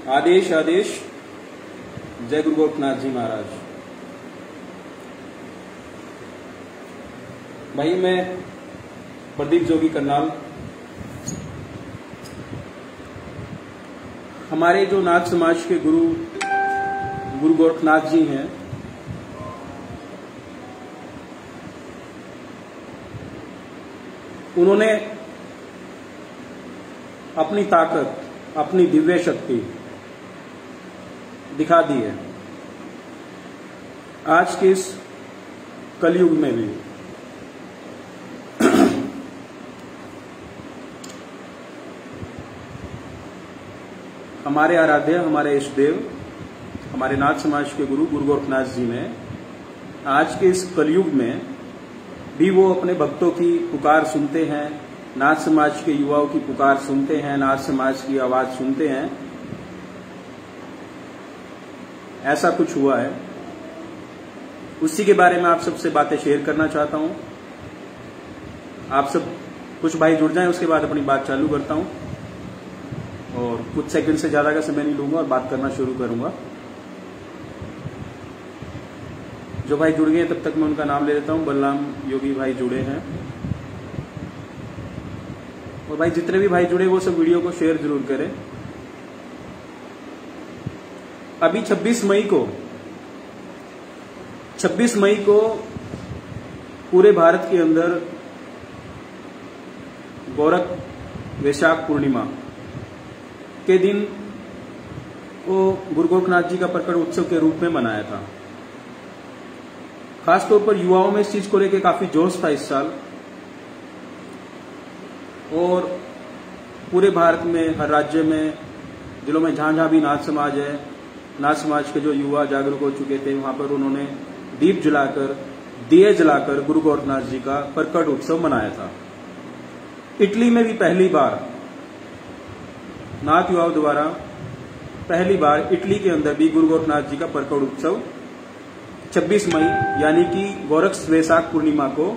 आदेश आदेश। जय गुरु गोरखनाथ जी महाराज। भाई मैं प्रदीप जोगी करनाल। हमारे जो नाथ समाज के गुरु गोरखनाथ जी हैं, उन्होंने अपनी ताकत, अपनी दिव्य शक्ति दिखा दी है आज के इस कलयुग में भी। हमारे आराध्य, हमारे इष्ट देव, हमारे नाथ समाज के गुरु गोरखनाथ जी ने आज के इस कलयुग में भी वो अपने भक्तों की पुकार सुनते हैं, नाथ समाज के युवाओं की पुकार सुनते हैं, नाथ समाज की आवाज सुनते हैं। ऐसा कुछ हुआ है, उसी के बारे में आप सबसे बातें शेयर करना चाहता हूं। आप सब कुछ भाई जुड़ जाएं, उसके बाद अपनी बात चालू करता हूं और कुछ सेकंड से ज्यादा का समय नहीं लूंगा और बात करना शुरू करूंगा। जो भाई जुड़ गए तब तक मैं उनका नाम ले लेता हूं। बलराम योगी भाई जुड़े हैं, और भाई जितने भी भाई जुड़े वो सब वीडियो को शेयर जरूर करें। अभी 26 मई को पूरे भारत के अंदर गोरख वैशाख पूर्णिमा के दिन को गुरु गोरखनाथ जी का प्रकट उत्सव के रूप में मनाया था। खासतौर पर युवाओं में इस चीज को लेकर काफी जोश था इस साल, और पूरे भारत में, हर राज्य में, जिलों में जहां जहां भी नाथ समाज है, नाथ समाज के जो युवा जागरूक हो चुके थे, वहां पर उन्होंने दीप जलाकर, दिए जलाकर गुरु गोरखनाथ जी का प्रकट उत्सव मनाया था। इटली में भी पहली बार नाथ युवाओं द्वारा पहली बार इटली के अंदर भी गुरु गोरखनाथ जी का प्रकट उत्सव 26 मई यानी कि गोरख वैशाख पूर्णिमा को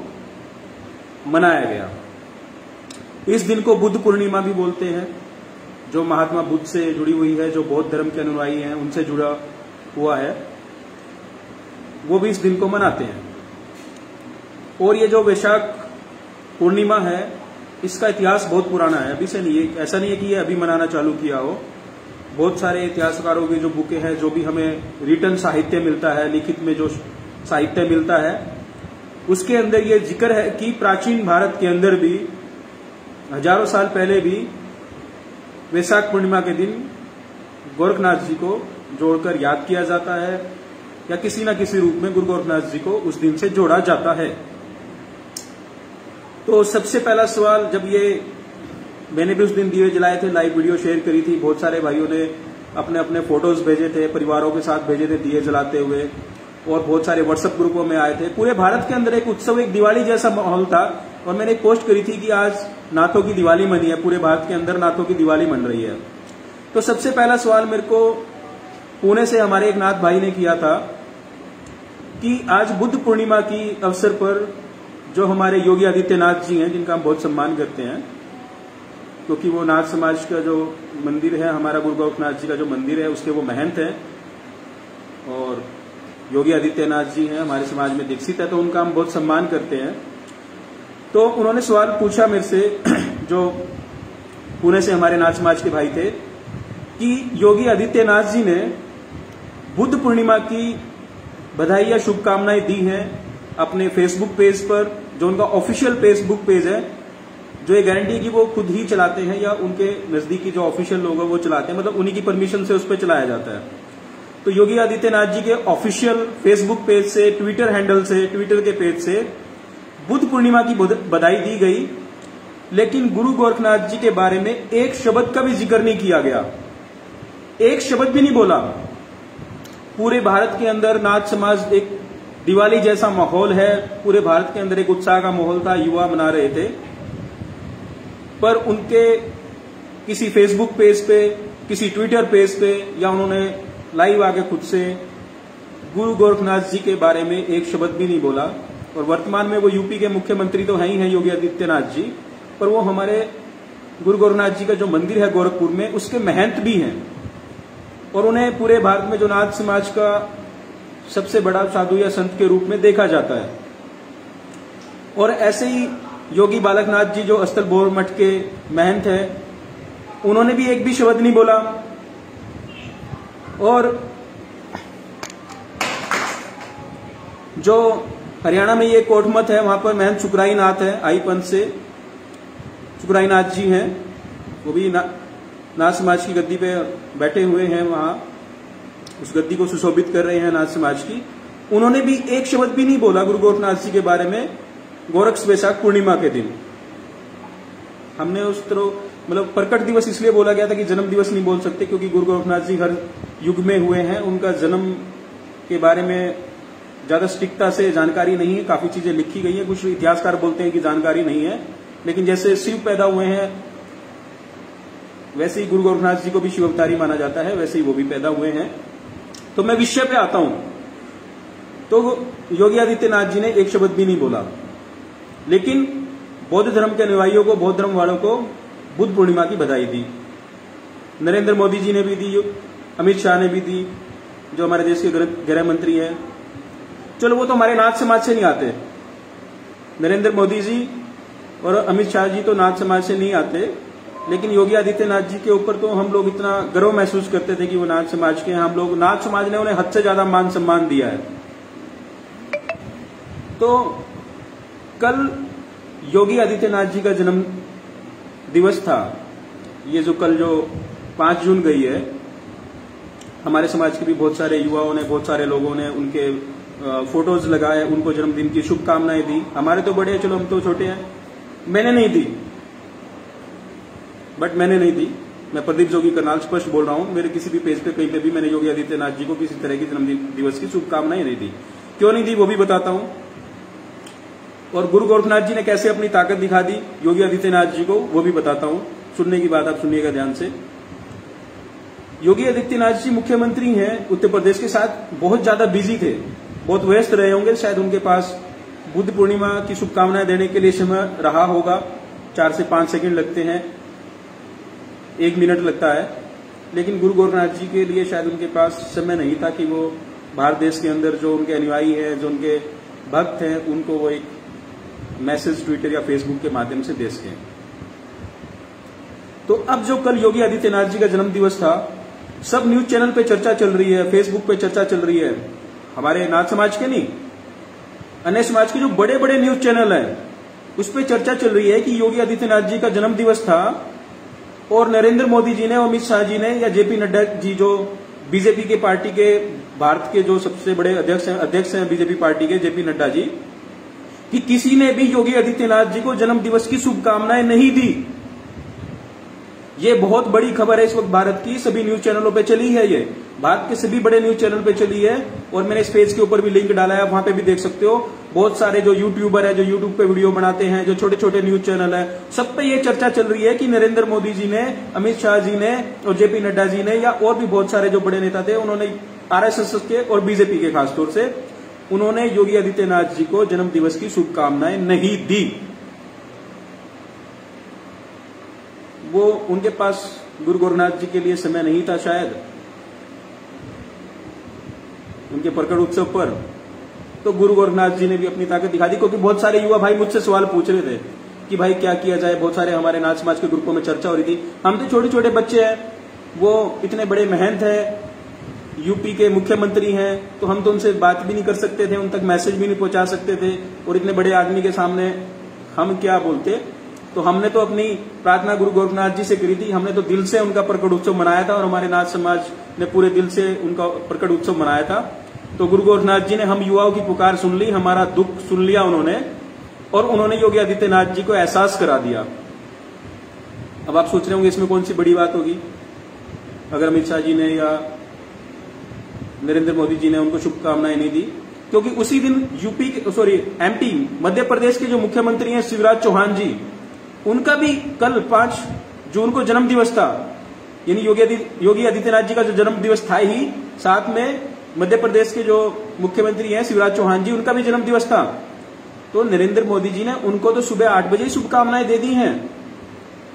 मनाया गया। इस दिन को बुद्ध पूर्णिमा भी बोलते हैं, जो महात्मा बुद्ध से जुड़ी हुई है, जो बौद्ध धर्म के अनुयायी हैं उनसे जुड़ा हुआ है, वो भी इस दिन को मनाते हैं। और ये जो वैशाख पूर्णिमा है, इसका इतिहास बहुत पुराना है, अभी से नहीं है। ऐसा नहीं है कि ये अभी मनाना चालू किया हो। बहुत सारे इतिहासकारों की जो बुकें हैं, जो भी हमें रिटन साहित्य मिलता है, लिखित में जो साहित्य मिलता है, उसके अंदर ये जिक्र है कि प्राचीन भारत के अंदर भी हजारों साल पहले भी वैशाख पूर्णिमा के दिन गोरखनाथ जी को जोड़कर याद किया जाता है, या किसी न किसी रूप में गुरु गोरखनाथ जी को उस दिन से जोड़ा जाता है। तो सबसे पहला सवाल, जब ये मैंने भी उस दिन दिए जलाए थे, लाइव वीडियो शेयर करी थी, बहुत सारे भाइयों ने अपने अपने फोटोज भेजे थे, परिवारों के साथ भेजे थे दिए जलाते हुए, और बहुत सारे व्हाट्सएप ग्रुपों में आए थे। पूरे भारत के अंदर एक उत्सव, एक दिवाली जैसा माहौल था। और मैंने एक पोस्ट करी थी कि आज नाथों की दिवाली मनी है, पूरे भारत के अंदर नाथों की दिवाली मन रही है। तो सबसे पहला सवाल मेरे को पुणे से हमारे एक नाथ भाई ने किया था कि आज बुद्ध पूर्णिमा की अवसर पर जो हमारे योगी आदित्यनाथ जी हैं, जिनका हम बहुत सम्मान करते हैं, क्योंकि वो नाथ समाज का जो मंदिर है, हमारा गुरु गोरखनाथ जी का जो मंदिर है, उसके वो महंत हैं, और योगी आदित्यनाथ जी हैं, हमारे समाज में दीक्षित है, तो उनका हम बहुत सम्मान करते हैं। तो उन्होंने सवाल पूछा मेरे से, जो पुणे से हमारे नाथ समाज के भाई थे, कि योगी आदित्यनाथ जी ने बुद्ध पूर्णिमा की बधाई या शुभकामनाएं दी हैं अपने फेसबुक पेज पर, जो उनका ऑफिशियल फेसबुक पेज है, जो ये गारंटी है कि वो खुद ही चलाते हैं या उनके नजदीकी जो ऑफिशियल लोग हैं वो चलाते हैं, मतलब उन्हीं की परमिशन से उस पर चलाया जाता है। तो योगी आदित्यनाथ जी के ऑफिशियल फेसबुक पेज से, ट्विटर हैंडल से, ट्विटर के पेज से बुद्ध पूर्णिमा की बधाई दी गई, लेकिन गुरु गोरखनाथ जी के बारे में एक शब्द का भी जिक्र नहीं किया गया, एक शब्द भी नहीं बोला। पूरे भारत के अंदर नाथ समाज, एक दिवाली जैसा माहौल है, पूरे भारत के अंदर एक उत्साह का माहौल था, युवा मना रहे थे, पर उनके किसी फेसबुक पेज पे, किसी ट्विटर पेज पे, या उन्होंने लाइव आके खुद से गुरु गोरखनाथ जी के बारे में एक शब्द भी नहीं बोला। और वर्तमान में वो यूपी के मुख्यमंत्री तो हैं ही हैं योगी आदित्यनाथ जी, पर वो हमारे गुरु गोरखनाथ जी का जो मंदिर है गोरखपुर में, उसके महंत भी हैं। और उन्हें पूरे भारत में जो नाथ समाज का सबसे बड़ा साधु या संत के रूप में देखा जाता है। और ऐसे ही योगी बालकनाथ जी जो अस्तलभोर मठ के महंत हैं, उन्होंने भी एक भी शब्द नहीं बोला। और जो हरियाणा में ये कोटमत है, वहां पर महंत सुखराई नाथ है, आई पंथ से सुखराई नाथ जी हैं, वो भी नाथ समाज की गद्दी पे बैठे हुए हैं, वहां उस गद्दी को सुशोभित कर रहे हैं नाथ समाज की। उन्होंने भी एक शब्द भी नहीं बोला गुरु गोरखनाथ जी के बारे में गोरक्ष वैशाख पूर्णिमा के दिन। हमने उस तरह मतलब प्रकट दिवस इसलिए बोला गया था कि जन्म दिवस नहीं बोल सकते, क्योंकि गुरु गोरखनाथ जी हर युग में हुए हैं, उनका जन्म के बारे में ज्यादा स्ट्रिक्टता से जानकारी नहीं है, काफी चीजें लिखी गई है, कुछ इतिहासकार बोलते हैं कि जानकारी नहीं है, लेकिन जैसे शिव पैदा हुए हैं वैसे ही गुरु गोरखनाथ जी को भी शिव अवतारी माना जाता है, वैसे ही वो भी पैदा हुए हैं। तो मैं विषय पे आता हूं, तो योगी आदित्यनाथ जी ने एक शब्द भी नहीं बोला, लेकिन बौद्ध धर्म के अनुयायियों को, बौद्ध धर्म वालों को बुद्ध पूर्णिमा की बधाई दी। नरेंद्र मोदी जी ने भी दी, अमित शाह ने भी दी, जो हमारे देश के गृह मंत्री हैं। चलो वो तो हमारे नाथ समाज से नहीं आते, नरेंद्र मोदी जी और अमित शाह जी तो नाथ समाज से नहीं आते, लेकिन योगी आदित्यनाथ जी के ऊपर तो हम लोग इतना गर्व महसूस करते थे कि वो नाथ समाज के हैं। हम लोग, नाथ समाज ने उन्हें हद से ज्यादा मान सम्मान दिया है। तो कल योगी आदित्यनाथ जी का जन्म दिवस था, ये जो कल जो 5 जून गई है, हमारे समाज के भी बहुत सारे युवाओं ने, बहुत सारे लोगों ने उनके फोटोज लगाए, उनको जन्मदिन की शुभकामनाएं दी। हमारे तो बड़े हैं, चलो हम तो छोटे हैं, मैंने नहीं दी, मैंने नहीं दी। मैं प्रदीप जोगी करनाल स्पष्ट बोल रहा हूं, मेरे किसी भी पेज पे कहीं पे भी मैंने योगी आदित्यनाथ जी को किसी तरह की जन्मदिन दिवस की शुभकामनाएं नहीं दी। क्यों नहीं दी वो भी बताता हूं। और गुरु गोरखनाथ जी ने कैसे अपनी ताकत दिखा दी योगी आदित्यनाथ जी को, वो भी बताता हूं। सुनने की बात आप सुनिएगा ध्यान से। योगी आदित्यनाथ जी मुख्यमंत्री हैं उत्तर प्रदेश के साथ, बहुत ज्यादा बिजी थे, बहुत व्यस्त रहे होंगे, शायद उनके पास बुद्ध पूर्णिमा की शुभकामनाएं देने के लिए समय रहा होगा। 4 से 5 सेकंड लगते हैं, 1 मिनट लगता है, लेकिन गुरु गोरखनाथ जी के लिए शायद उनके पास समय नहीं था कि वो भारत देश के अंदर जो उनके अनुयायी हैं, जो उनके भक्त हैं, उनको वो एक मैसेज ट्विटर या फेसबुक के माध्यम से दे सकें। तो अब जो कल योगी आदित्यनाथ जी का जन्म दिवस था, सब न्यूज चैनल पे चर्चा चल रही है, फेसबुक पे चर्चा चल रही है, हमारे नाथ समाज के नहीं, अन्य समाज के जो बड़े बड़े न्यूज चैनल हैं, उस पर चर्चा चल रही है कि योगी आदित्यनाथ जी का जन्म दिवस था और नरेंद्र मोदी जी ने, अमित शाह जी ने या जेपी नड्डा जी जो बीजेपी के पार्टी के भारत के जो सबसे बड़े अध्यक्ष हैं बीजेपी पार्टी के, जेपी नड्डा जी, कि किसी ने भी योगी आदित्यनाथ जी को जन्म दिवस की शुभकामनाएं नहीं दी। ये बहुत बड़ी खबर है इस वक्त भारत की, सभी न्यूज चैनलों पे चली है, ये भारत के सभी बड़े न्यूज चैनल पे चली है। और मैंने इस पेज के ऊपर भी लिंक डाला है, वहां पे भी देख सकते हो। बहुत सारे जो यूट्यूबर है, जो यूट्यूब पे वीडियो बनाते हैं, जो छोटे छोटे न्यूज चैनल है, सब पे ये चर्चा चल रही है कि नरेंद्र मोदी जी ने, अमित शाह जी ने और जेपी नड्डा जी ने, या और भी बहुत सारे जो बड़े नेता थे, उन्होंने आरएसएस के और बीजेपी के खासतौर से, उन्होंने योगी आदित्यनाथ जी को जन्म दिवस की शुभकामनाएं नहीं दी। वो उनके पास गुरु गोरखनाथ जी के लिए समय नहीं था शायद उनके प्रकट उत्सव पर। तो गुरु गोरखनाथ जी ने भी अपनी ताकत दिखा दी, क्योंकि बहुत सारे युवा भाई मुझसे सवाल पूछ रहे थे कि भाई क्या किया जाए। बहुत सारे हमारे नाथ समाज के ग्रुपों में चर्चा हो रही थी। हम तो छोटे छोटे बच्चे हैं, वो इतने बड़े महंत हैं, यूपी के मुख्यमंत्री हैं, तो हम तो उनसे बात भी नहीं कर सकते थे, उन तक मैसेज भी नहीं पहुंचा सकते थे, और इतने बड़े आदमी के सामने हम क्या बोलते। तो हमने तो अपनी प्रार्थना गुरु गोरखनाथ जी से करी थी, हमने तो दिल से उनका प्रकट उत्सव मनाया था, और हमारे नाथ समाज ने पूरे दिल से उनका प्रकट उत्सव मनाया था। तो गुरु गोरखनाथ जी ने हम युवाओं की पुकार सुन ली, हमारा दुख सुन लिया उन्होंने, और उन्होंने योगी आदित्यनाथ जी को एहसास करा दिया। अब आप सोच रहे होंगे इसमें कौन सी बड़ी बात होगी अगर अमित शाह जी ने या नरेंद्र मोदी जी ने उनको शुभकामनाएं नहीं दी, क्योंकि उसी दिन एमपी मध्य प्रदेश के जो मुख्यमंत्री हैं शिवराज चौहान जी, उनका भी कल 5 जून को जन्म दिवस था। यानी योगी आदित्यनाथ जी का जो जन्म दिवस था ही, साथ में मध्य प्रदेश के जो मुख्यमंत्री हैं शिवराज चौहान जी, उनका भी जन्म दिवस था। तो नरेंद्र मोदी जी ने उनको तो सुबह 8 बजे ही शुभकामनाएं दे दी हैं।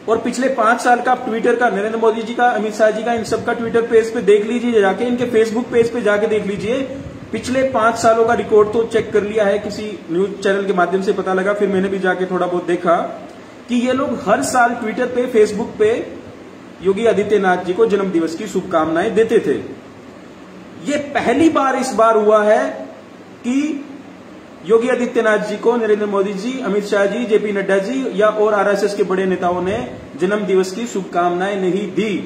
और पिछले 5 साल का आप ट्विटर का, नरेंद्र मोदी जी का, अमित शाह जी का, इन सबका ट्विटर पेज पे देख लीजिए जाके, इनके फेसबुक पेज पे जाके देख लीजिए। पिछले 5 सालों का रिकॉर्ड तो चेक कर लिया है, किसी न्यूज चैनल के माध्यम से पता लगा, फिर मैंने भी जाके थोड़ा बहुत देखा कि ये लोग हर साल ट्विटर पे, फेसबुक पे योगी आदित्यनाथ जी को जन्म दिवस की शुभकामनाएं देते थे। ये पहली बार इस बार हुआ है कि योगी आदित्यनाथ जी को नरेंद्र मोदी जी, अमित शाह जी, जेपी नड्डा जी या और आरएसएस के बड़े नेताओं ने जन्म दिवस की शुभकामनाएं नहीं दी,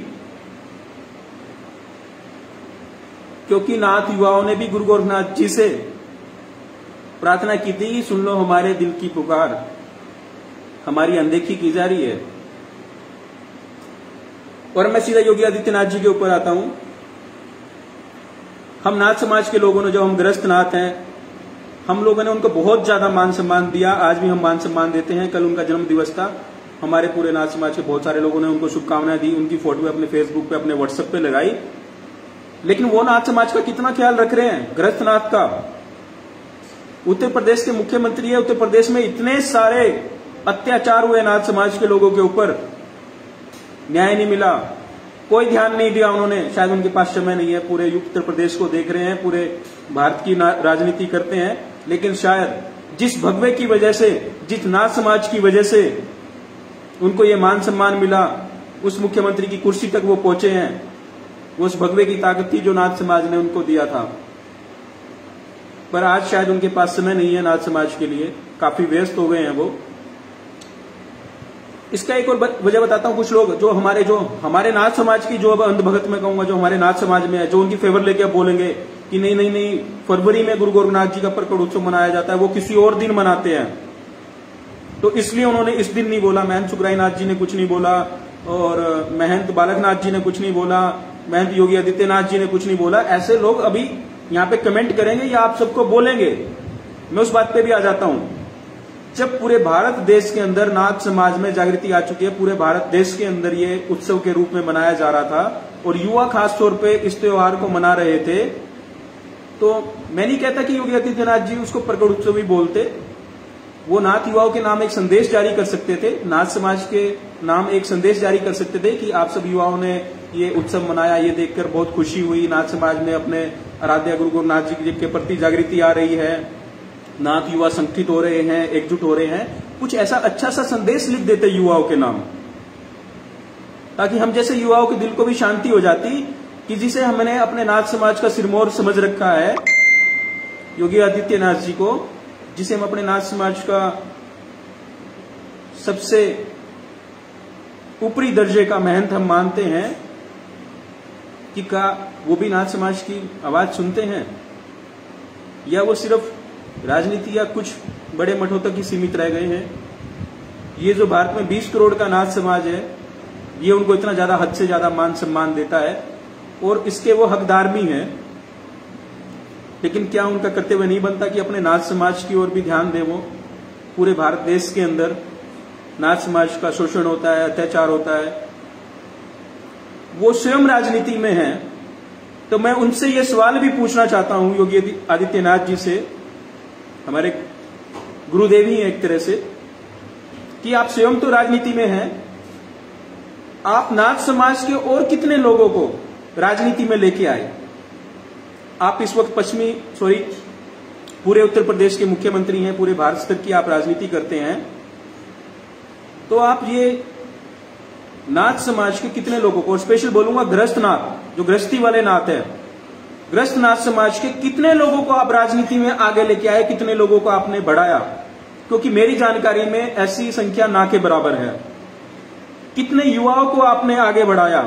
क्योंकि नाथ युवाओं ने भी गुरु गोरखनाथ जी से प्रार्थना की थी, सुन लो हमारे दिल की पुकार, हमारी अनदेखी की जा रही है। और मैं सीधा योगी आदित्यनाथ जी के ऊपर आता हूं। हम नाथ समाज के लोगों ने, जो हम ग्रस्त नाथ हैं, हम लोगों ने उनको बहुत ज्यादा मान सम्मान दिया, आज भी हम मान सम्मान देते हैं। कल उनका जन्म दिवस था, हमारे पूरे नाथ समाज के बहुत सारे लोगों ने उनको शुभकामनाएं दी, उनकी फोटो अपने फेसबुक पे, अपने व्हाट्सएप पे लगाई। लेकिन वो नाथ समाज का कितना ख्याल रख रहे हैं, ग्रस्त नाथ का? उत्तर प्रदेश के मुख्यमंत्री है, उत्तर प्रदेश में इतने सारे अत्याचार हुए नाथ समाज के लोगों के ऊपर, न्याय नहीं मिला, कोई ध्यान नहीं दिया उन्होंने। शायद उनके पास समय नहीं है, पूरे उत्तर प्रदेश को देख रहे हैं, पूरे भारत की राजनीति करते हैं, लेकिन शायद जिस भगवे की वजह से, जिस नाथ समाज की वजह से उनको ये मान सम्मान मिला, उस मुख्यमंत्री की कुर्सी तक वो पहुंचे हैं, वो उस भगवे की ताकत थी जो नाथ समाज ने उनको दिया था। पर आज शायद उनके पास समय नहीं है नाथ समाज के लिए, काफी व्यस्त हो गए हैं वो। इसका एक और वजह बताता हूं। कुछ लोग जो हमारे नाथ समाज की, जो अब अंधभगत में कहूंगा, जो हमारे नाथ समाज में है, जो उनकी फेवर लेके अब बोलेंगे कि नहीं नहीं नहीं, फरवरी में गुरु गोरखनाथ जी का प्रकट उत्सव मनाया जाता है, वो किसी और दिन मनाते हैं, तो इसलिए उन्होंने इस दिन नहीं बोला। महंत सुखरायनाथ जी ने कुछ नहीं बोला, और महंत बालकनाथ जी ने कुछ नहीं बोला, महंत योगी आदित्यनाथ जी ने कुछ नहीं बोला। ऐसे लोग अभी यहाँ पे कमेंट करेंगे या आप सबको बोलेंगे। मैं उस बात पे भी आ जाता हूं। जब पूरे भारत देश के अंदर नाथ समाज में जागृति आ चुकी है, पूरे भारत देश के अंदर ये उत्सव के रूप में मनाया जा रहा था और युवा खास तौर पे इस त्योहार को मना रहे थे, तो मैं नहीं कहता कि योगी आदित्यनाथ जी उसको प्रकट उत्सव ही बोलते। वो नाथ युवाओं के नाम एक संदेश जारी कर सकते थे, नाथ समाज के नाम एक संदेश जारी कर सकते थे कि आप सब युवाओं ने ये उत्सव मनाया, ये देखकर बहुत खुशी हुई, नाथ समाज में अपने आराध्य गुरु गोरखनाथ जी के प्रति जागृति आ रही है, नाथ युवा संगठित हो रहे हैं, एकजुट हो रहे हैं। कुछ ऐसा अच्छा सा संदेश लिख देते युवाओं के नाम, ताकि हम जैसे युवाओं के दिल को भी शांति हो जाती कि जिसे हमने अपने नाथ समाज का सिरमौर समझ रखा है, योगी आदित्यनाथ जी को, जिसे हम अपने नाथ समाज का सबसे ऊपरी दर्जे का महंत हम मानते हैं, कि का वो भी नाथ समाज की आवाज सुनते हैं, या वो सिर्फ राजनीति या कुछ बड़े मठों तक ही सीमित रह गए हैं। ये जो भारत में 20 करोड़ का नाथ समाज है, ये उनको इतना ज्यादा, हद से ज्यादा मान सम्मान देता है और इसके वो हकदार भी हैं। लेकिन क्या उनका कर्तव्य नहीं बनता कि अपने नाथ समाज की ओर भी ध्यान दें? वो पूरे भारत देश के अंदर नाथ समाज का शोषण होता है, अत्याचार होता है, वो स्वयं राजनीति में है। तो मैं उनसे ये सवाल भी पूछना चाहता हूं, योगी आदित्यनाथ जी से, हमारे गुरुदेव ही हैं एक तरह से, कि आप स्वयं तो राजनीति में हैं, आप नाथ समाज के और कितने लोगों को राजनीति में लेके आए? आप इस वक्त पूरे उत्तर प्रदेश के मुख्यमंत्री हैं, पूरे भारत स्तर की आप राजनीति करते हैं, तो आप ये नाथ समाज के कितने लोगों को, और स्पेशल बोलूंगा ग्रस्त नाथ, जो गृहस्थी वाले नाथ है, ग्रस्त नाथ समाज के कितने लोगों को आप राजनीति में आगे लेके आए, कितने लोगों को आपने बढ़ाया? क्योंकि मेरी जानकारी में ऐसी संख्या ना के बराबर है। कितने युवाओं को आपने आगे बढ़ाया?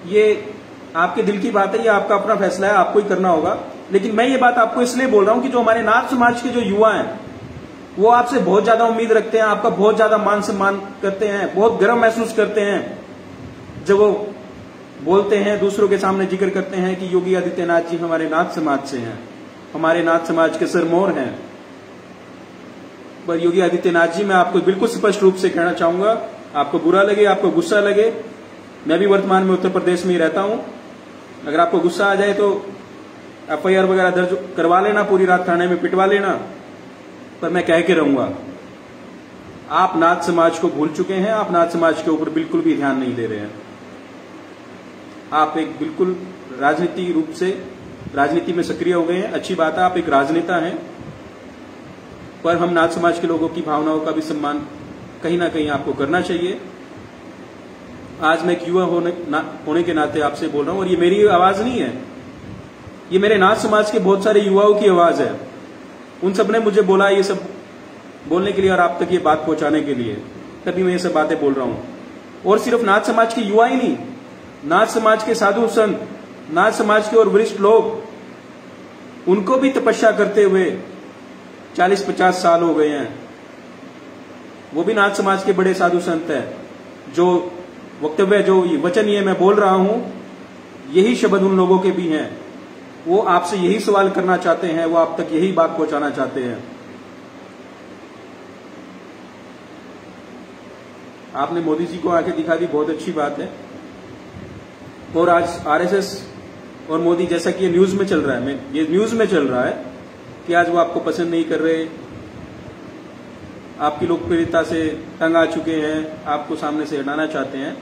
ये आपके दिल की बात है, ये आपका अपना फैसला है, आपको ही करना होगा। लेकिन मैं ये बात आपको इसलिए बोल रहा हूं कि जो हमारे नाथ समाज के जो युवा हैं, वो आपसे बहुत ज्यादा उम्मीद रखते हैं, आपका बहुत ज्यादा मान सम्मान करते हैं, बहुत गर्व महसूस करते हैं जब वो बोलते हैं, दूसरों के सामने जिक्र करते हैं कि योगी आदित्यनाथ जी हमारे नाथ समाज से हैं, हमारे नाथ समाज के सिरमौर हैं। पर योगी आदित्यनाथ जी, मैं आपको बिल्कुल स्पष्ट रूप से कहना चाहूंगा, आपको बुरा लगे, आपको गुस्सा लगे, मैं भी वर्तमान में उत्तर प्रदेश में ही रहता हूं, अगर आपको गुस्सा आ जाए तो FIR वगैरह दर्ज करवा लेना, पूरी रात थाने में पिटवा लेना, पर मैं कह के रहूंगा, आप नाथ समाज को भूल चुके हैं, आप नाथ समाज के ऊपर बिल्कुल भी ध्यान नहीं दे रहे हैं। आप एक बिल्कुल राजनीति रूप से राजनीति में सक्रिय हो गए हैं, अच्छी बात है, आप एक राजनेता हैं, पर हम नाथ समाज के लोगों की भावनाओं का भी सम्मान कहीं ना कहीं आपको करना चाहिए। आज मैं एक युवा होने के नाते आपसे बोल रहा हूं, और ये मेरी आवाज नहीं है, ये मेरे नाथ समाज के बहुत सारे युवाओं की आवाज है। उन सब ने मुझे बोला ये सब बोलने के लिए और आप तक ये बात पहुंचाने के लिए, तभी मैं ये सब बातें बोल रहा हूं। और सिर्फ नाथ समाज के युवा ही नहीं, नाथ समाज के साधु संत, नाथ समाज के और वरिष्ठ लोग, उनको भी तपस्या करते हुए 40-50 साल हो गए हैं। वो भी नाथ समाज के बड़े साधु संत हैं। जो वक्तव्य, जो वचन ये मैं बोल रहा हूं, यही शब्द उन लोगों के भी हैं। वो आपसे यही सवाल करना चाहते हैं, वो आप तक यही बात पहुंचाना चाहते हैं। आपने मोदी जी को आके दिखा दी, बहुत अच्छी बात है। और आज आरएसएस और मोदी, जैसा कि ये न्यूज में चल रहा है, ये न्यूज में चल रहा है कि आज वो आपको पसंद नहीं कर रहे, आपकी लोकप्रियता से तंग आ चुके हैं, आपको सामने से हटाना चाहते हैं।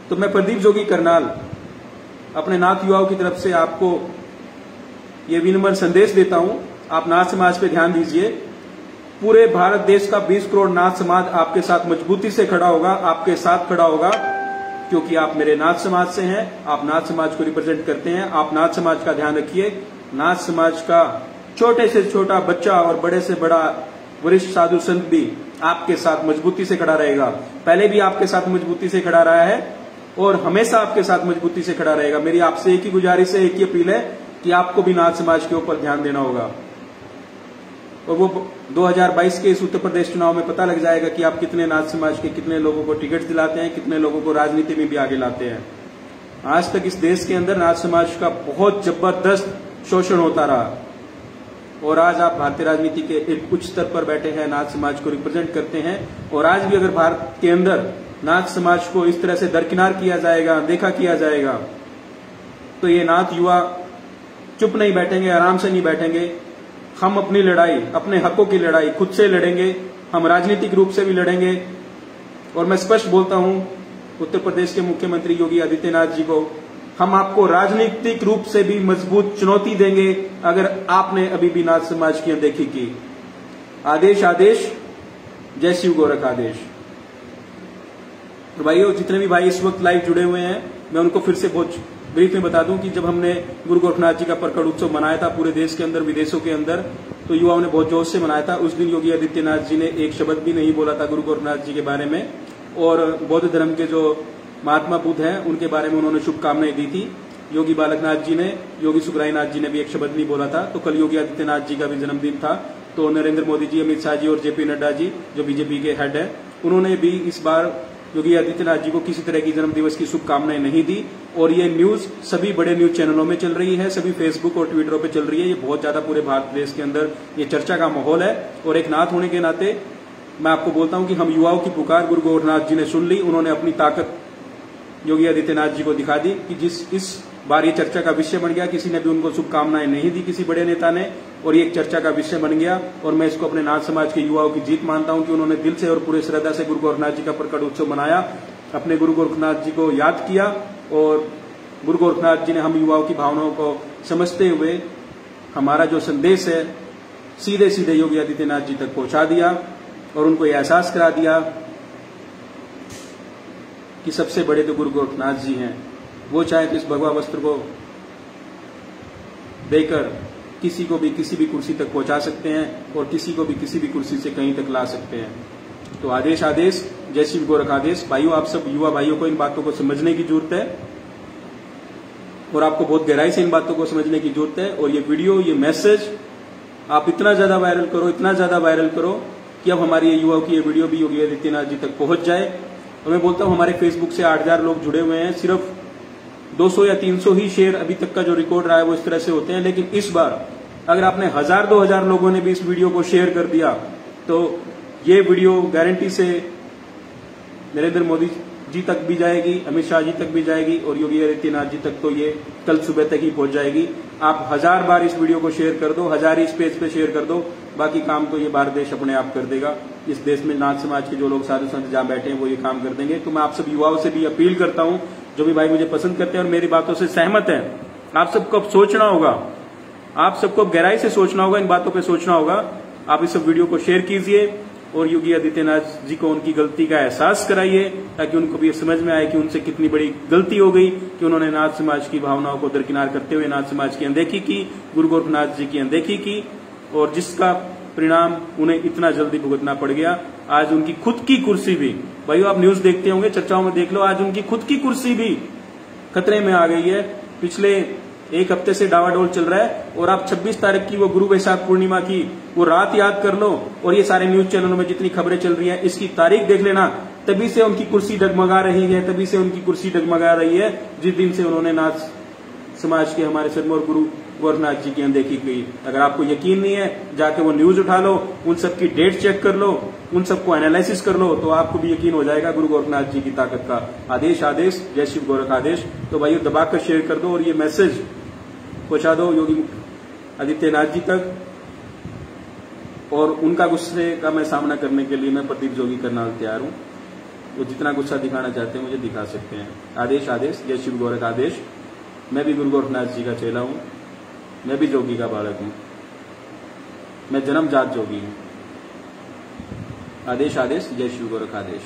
तो मैं प्रदीप जोगी करनाल अपने नाथ युवाओं की तरफ से आपको ये विनम्र संदेश देता हूं, आप नाथ समाज पे ध्यान दीजिए। पूरे भारत देश का 20 करोड़ नाथ समाज आपके साथ मजबूती से खड़ा होगा, आपके साथ खड़ा होगा, क्योंकि आप मेरे नाथ समाज से हैं, आप नाथ समाज को रिप्रेजेंट करते हैं। आप नाथ समाज का ध्यान रखिए। नाथ समाज का छोटे से छोटा बच्चा और बड़े से बड़ा वरिष्ठ साधु संत भी आपके साथ मजबूती से खड़ा रहेगा। पहले भी आपके साथ मजबूती से खड़ा रहा है और हमेशा आपके साथ मजबूती से खड़ा रहेगा। मेरी आपसे एक ही गुजारिश है, एक ही अपील है कि आपको भी नाथ समाज के ऊपर ध्यान देना होगा। और वो 2022 के इस उत्तर प्रदेश चुनाव में पता लग जाएगा कि आप कितने नाथ समाज के, कितने लोगों को टिकट दिलाते हैं, कितने लोगों को राजनीति में भी आगे लाते हैं। आज तक इस देश के अंदर नाथ समाज का बहुत जबरदस्त शोषण होता रहा, और आज आप भारतीय राजनीति के एक उच्च स्तर पर बैठे हैं, नाथ समाज को रिप्रेजेंट करते हैं। और आज भी अगर भारत के अंदर नाथ समाज को इस तरह से दरकिनार किया जाएगा, देखा किया जाएगा, तो ये नाथ युवा चुप नहीं बैठेंगे, आराम से नहीं बैठेंगे। हम अपनी लड़ाई, अपने हकों की लड़ाई खुद से लड़ेंगे, हम राजनीतिक रूप से भी लड़ेंगे। और मैं स्पष्ट बोलता हूं उत्तर प्रदेश के मुख्यमंत्री योगी आदित्यनाथ जी को, हम आपको राजनीतिक रूप से भी मजबूत चुनौती देंगे अगर आपने अभी भी नाथ समाज की अनदेखी की। आदेश आदेश, जय शिव गोरख आदेश। तो भाइयों, जितने भी भाई इस वक्त लाइव जुड़े हुए हैं, मैं उनको फिर से बहुत ब्रीफ में बता दूं कि जब हमने गुरु गोरखनाथ जी का प्रकट उत्सव मनाया था पूरे देश के अंदर, विदेशों के अंदर, तो युवाओं ने बहुत जोश से मनाया था। उस दिन योगी आदित्यनाथ जी ने एक शब्द भी नहीं बोला था गुरु गोरखनाथ जी के बारे में, और बौद्ध धर्म के जो महात्मा बुद्ध हैं उनके बारे में उन्होंने शुभकामनाएं दी थी। योगी बालकनाथ जी ने, योगी सुखरायनाथ जी ने भी एक शब्द नहीं बोला था। तो कल योगी आदित्यनाथ जी का भी जन्मदिन था, तो नरेंद्र मोदी जी, अमित शाह जी और जेपी नड्डा जी जो बीजेपी के हेड है, उन्होंने भी इस बार योगी आदित्यनाथ जी को किसी तरह की जन्मदिवस की शुभकामनाएं नहीं दी। और ये न्यूज सभी बड़े न्यूज चैनलों में चल रही है, सभी फेसबुक और ट्विटरों पे चल रही है। ये बहुत ज्यादा पूरे भारत देश के अंदर ये चर्चा का माहौल है। और एक नाथ होने के नाते मैं आपको बोलता हूं कि हम युवाओं की पुकार गुरु गोरखनाथ जी ने सुन ली। उन्होंने अपनी ताकत योगी आदित्यनाथ जी को दिखा दी कि जिस इस बार ये चर्चा का विषय बन गया, किसी ने भी उनको शुभकामनाएं नहीं दी, किसी बड़े नेता ने, और ये एक चर्चा का विषय बन गया। और मैं इसको अपने नाथ समाज के युवाओं की जीत मानता हूं कि उन्होंने दिल से और पूरे श्रद्धा से गुरु गोरखनाथ जी का प्रकट उत्सव मनाया, अपने गुरु गोरखनाथ जी को याद किया, और गुरु गोरखनाथ जी ने हम युवाओं की भावनाओं को समझते हुए हमारा जो संदेश है सीधे सीधे योगी आदित्यनाथ जी तक पहुंचा दिया, और उनको यह एहसास करा दिया कि सबसे बड़े तो गुरु गोरखनाथ जी हैं। वो चाहे तो इस भगवा वस्त्र को देकर किसी को भी किसी भी कुर्सी तक पहुंचा सकते हैं, और किसी को भी किसी भी कुर्सी से कहीं तक ला सकते हैं। तो आदेश आदेश, जय शिव गोरख आदेश। भाइयों, आप सब युवा भाइयों को इन बातों को समझने की जरूरत है, और आपको बहुत गहराई से इन बातों को समझने की जरूरत है। और ये वीडियो, ये मैसेज आप इतना ज्यादा वायरल करो, इतना ज्यादा वायरल करो कि अब हमारी युवाओं की ये वीडियो भी योगी आदित्यनाथ जी तक पहुंच जाए। और मैं बोलता हूं हमारे फेसबुक से 8000 लोग जुड़े हुए हैं, सिर्फ 200 या 300 ही शेयर अभी तक का जो रिकॉर्ड रहा है वो इस तरह से होते हैं। लेकिन इस बार अगर आपने 1000-2000 लोगों ने भी इस वीडियो को शेयर कर दिया, तो ये वीडियो गारंटी से नरेंद्र मोदी जी तक भी जाएगी, अमित शाह जी तक भी जाएगी और योगी आदित्यनाथ जी तक तो ये कल सुबह तक ही पहुंच जाएगी। आप 1000 बार इस वीडियो को शेयर कर दो, 1000 इस पेज पे शेयर कर दो, बाकी काम तो ये भारत देश अपने आप कर देगा। इस देश में नाथ समाज के जो लोग साधु संत जहां बैठे हैं वो ये काम कर देंगे। तो मैं आप सब युवाओं से भी अपील करता हूं, जो भी भाई मुझे पसंद करते हैं और मेरी बातों से सहमत है, आप सबको अब सोचना होगा, आप सबको अब गहराई से सोचना होगा, इन बातों पर सोचना होगा। आप इस वीडियो को शेयर कीजिए और योगी आदित्यनाथ जी को उनकी गलती का एहसास कराइए, ताकि उनको भी समझ में आए कि उनसे कितनी बड़ी गलती हो गई कि उन्होंने नाथ समाज की भावनाओं को दरकिनार करते हुए नाथ समाज की अनदेखी की, गुरु गोरखनाथ जी की अनदेखी की, और जिसका परिणाम उन्हें इतना जल्दी भुगतना पड़ गया। आज उनकी खुद की कुर्सी भी, भाइयों आप न्यूज देखते होंगे, चर्चाओं में देख लो, आज उनकी खुद की कुर्सी भी खतरे में आ गई है। पिछले एक हफ्ते से डावाडोल चल रहा है और आप 26 तारीख की वो गुरु वैशाख पूर्णिमा की वो रात याद कर लो और ये सारे न्यूज चैनलों में जितनी खबरें चल रही हैं इसकी तारीख देख लेना। तभी से उनकी कुर्सी डगमगा रही है, तभी से उनकी कुर्सी डगमगा रही है जिस दिन से उन्होंने नाथ समाज के हमारे सदमोर गुरु गोरखनाथ जी की अनदेखी की। अगर आपको यकीन नहीं है, जाके वो न्यूज उठा लो, उन सबकी डेट चेक कर लो, उन सबको एनालिसिस कर लो, तो आपको भी यकीन हो जाएगा गुरु गोरखनाथ जी की ताकत का। आदेश आदेश, जय शिव गोरख आदेश। तो भाइयों दबाकर शेयर कर दो और ये मैसेज पहुंचा दो योगी आदित्यनाथ जी तक, और उनका गुस्से का मैं सामना करने के लिए मैं प्रदीप जोगी करनाल तैयार हूं। वो जितना गुस्सा दिखाना चाहते हैं मुझे दिखा सकते हैं। आदेश आदेश, जय शिव गोरख आदेश। मैं भी गुरु गोरखनाथ जी का चेला हूं, मैं भी जोगी का बालक हूं, मैं जन्मजात जोगी हूं। आदेश आदेश, जय शिव गोरख आदेश।